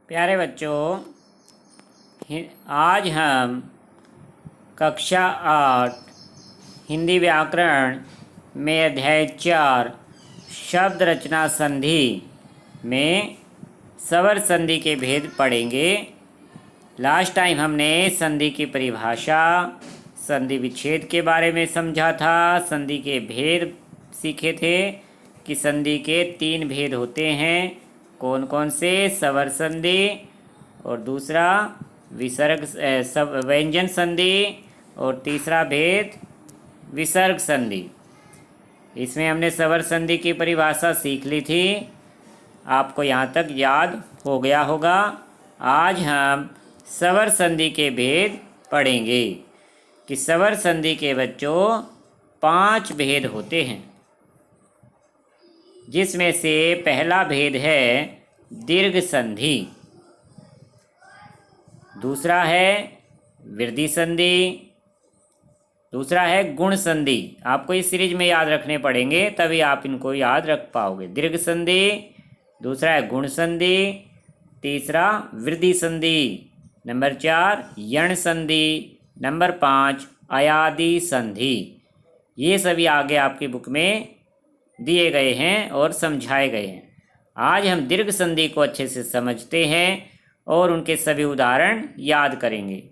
प्यारे बच्चों, आज हम कक्षा 8 हिंदी व्याकरण में अध्याय 4 शब्द रचना संधि में स्वर संधि के भेद पढ़ेंगे। लास्ट टाइम हमने संधि की परिभाषा, संधि विच्छेद के बारे में समझा था, संधि के भेद सीखे थे कि संधि के 3 भेद होते हैं। कौन कौन से? स्वर संधि, और दूसरा विसर्ग व्यंजन संधि, और तीसरा भेद विसर्ग संधि। इसमें हमने स्वर संधि की परिभाषा सीख ली थी, आपको यहाँ तक याद हो गया होगा। आज हम स्वर संधि के भेद पढ़ेंगे कि स्वर संधि के बच्चों 5 भेद होते हैं, जिसमें से पहला भेद है दीर्घ संधि, दूसरा है वृद्धि संधि, दूसरा है गुण संधि। आपको इस सीरीज में याद रखने पड़ेंगे, तभी आप इनको याद रख पाओगे। दीर्घ संधि, दूसरा है गुण संधि, तीसरा वृद्धि संधि, नंबर 4 यण संधि, नंबर 5 अयादि संधि। ये सभी आगे आपकी बुक में दिए गए हैं और समझाए गए हैं। आज हम दीर्घ संधि को अच्छे से समझते हैं और उनके सभी उदाहरण याद करेंगे।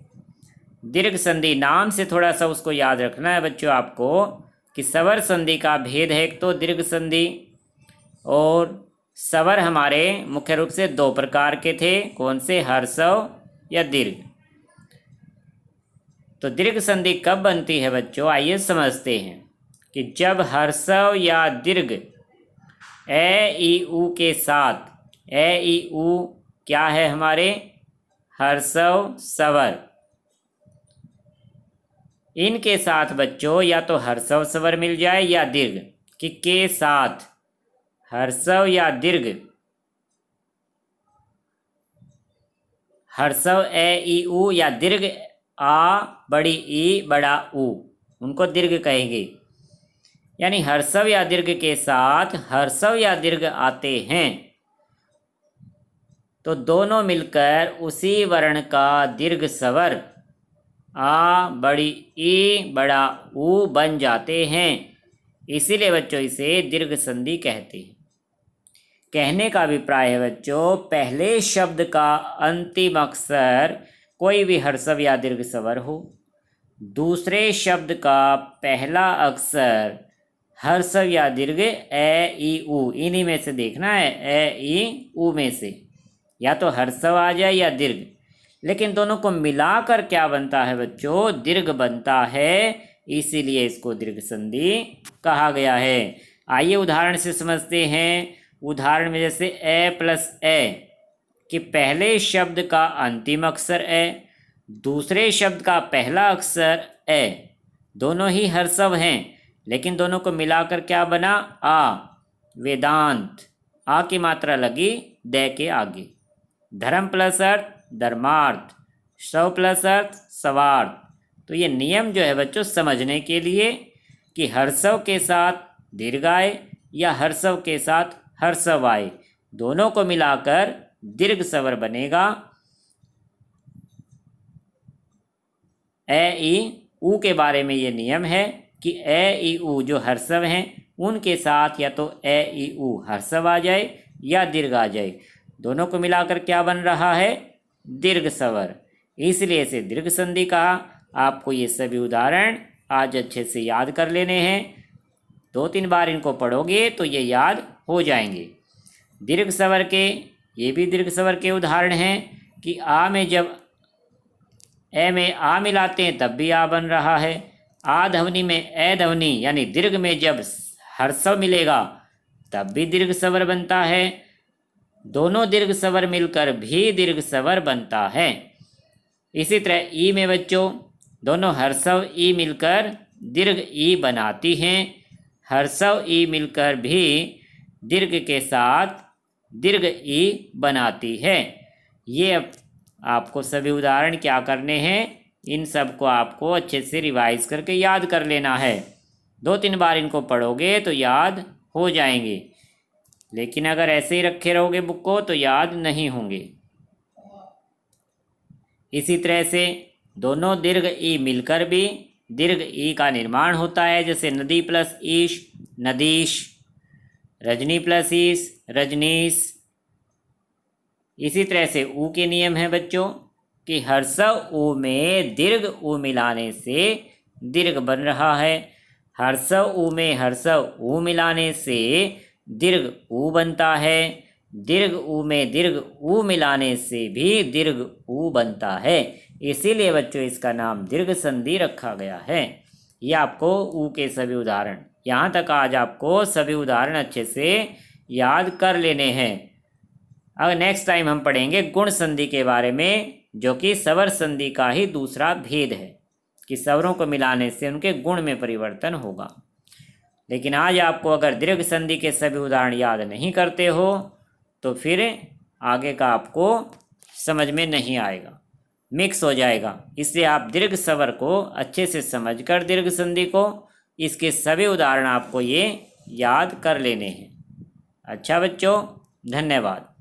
दीर्घ संधि नाम से थोड़ा सा उसको याद रखना है बच्चों आपको कि स्वर संधि का भेद है एक तो दीर्घ संधि, और स्वर हमारे मुख्य रूप से 2 प्रकार के थे। कौन से? हर्षव या दीर्घ। तो दीर्घ संधि कब बनती है बच्चों? आइए समझते हैं कि जब हर्षव या दीर्घ ए ई उ के साथ, ए ई उ क्या है हमारे? हर्षव स्वर। इनके साथ बच्चों या तो हर्षव स्वर मिल जाए या दीर्घ, कि के साथ हर्षव या दीर्घ, हर्षव ए ई उ या दीर्घ आ बड़ी ई बड़ा उ, उनको दीर्घ कहेंगे। यानी हर्षव या दीर्घ के साथ हर्षव या दीर्घ आते हैं तो दोनों मिलकर उसी वर्ण का दीर्घ स्वर आ बड़ी ई बड़ा उ बन जाते हैं। इसीलिए बच्चों इसे दीर्घ संधि कहते हैं। कहने का अभिप्राय है बच्चों, पहले शब्द का अंतिम अक्षर कोई भी हर्षव या दीर्घ स्वर हो, दूसरे शब्द का पहला अक्षर हर्षव या दीर्घ ए ई उ, इन्हीं में से देखना है, ए ई उ में से या तो हर्षव आ जाए या दीर्घ। लेकिन दोनों को मिलाकर क्या बनता है बच्चों? दीर्घ बनता है, इसीलिए इसको दीर्घ संधि कहा गया है। आइए उदाहरण से समझते हैं। उदाहरण में जैसे ए प्लस ए, कि पहले शब्द का अंतिम अक्षर ए, दूसरे शब्द का पहला अक्षर ए, दोनों ही हर्षव हैं, लेकिन दोनों को मिलाकर क्या बना? आ, वेदांत। आ की मात्रा लगी दे के आगे। धर्म प्लस अर्थ धर्मार्थ, स्व प्लस अर्थ स्वार्थ। तो ये नियम जो है बच्चों समझने के लिए कि हर्षव के साथ दीर्घ आए या हर्षव के साथ हर्षव आए, दोनों को मिलाकर दीर्घ स्वर बनेगा। ए ई उ के बारे में ये नियम है कि ए ई उ जो हर्षव हैं उनके साथ या तो ए ई उ हर्षव आ जाए या दीर्घ आ जाए, दोनों को मिलाकर क्या बन रहा है? दीर्घ स्वर। इसलिए इसे दीर्घ संधि कहा। आपको ये सभी उदाहरण आज अच्छे से याद कर लेने हैं। 2-3 बार इनको पढ़ोगे तो ये याद हो जाएंगे। दीर्घ स्वर के, ये भी दीर्घ स्वर के उदाहरण हैं कि आ में जब ए में आ मिलाते हैं तब भी आ बन रहा है। आ ध्वनि में ए ध्वनि यानी दीर्घ में जब हर्षव मिलेगा तब भी दीर्घ स्वर बनता है। दोनों दीर्घ स्वर मिलकर भी दीर्घ स्वर बनता है। इसी तरह ई में बच्चों दोनों हर्षव ई मिलकर दीर्घ ई बनाती हैं, हर्षव ई मिलकर भी दीर्घ के साथ दीर्घ ई बनाती है। ये अब आपको सभी उदाहरण क्या करने हैं? इन सब को आपको अच्छे से रिवाइज करके याद कर लेना है। 2-3 बार इनको पढ़ोगे तो याद हो जाएंगे, लेकिन अगर ऐसे ही रखे रहोगे बुक को तो याद नहीं होंगे। इसी तरह से दोनों दीर्घ ई मिलकर भी दीर्घ ई का निर्माण होता है, जैसे नदी प्लस ईश नदीश, रजनी प्लस ईश रजनीश। इसी तरह से ऊ के नियम है बच्चों कि हर्षव ऊ में दीर्घ ऊ मिलाने से दीर्घ बन रहा है, हर्षव ऊ में हर्षव ऊ मिलाने से दीर्घ ऊ बनता है, दीर्घ ऊ में दीर्घ ऊ मिलाने से भी दीर्घ ऊ बनता है। इसीलिए बच्चों इसका नाम दीर्घ संधि रखा गया है। ये आपको ऊ के सभी उदाहरण, यहाँ तक आज आपको सभी उदाहरण अच्छे से याद कर लेने हैं। अब नेक्स्ट टाइम हम पढ़ेंगे गुण संधि के बारे में, जो कि स्वर संधि का ही दूसरा भेद है कि स्वरों को मिलाने से उनके गुण में परिवर्तन होगा। लेकिन आज आपको अगर दीर्घ संधि के सभी उदाहरण याद नहीं करते हो तो फिर आगे का आपको समझ में नहीं आएगा, मिक्स हो जाएगा। इसलिए आप दीर्घ स्वर को अच्छे से समझकर दीर्घ संधि को, इसके सभी उदाहरण आपको ये याद कर लेने हैं। अच्छा बच्चों, धन्यवाद।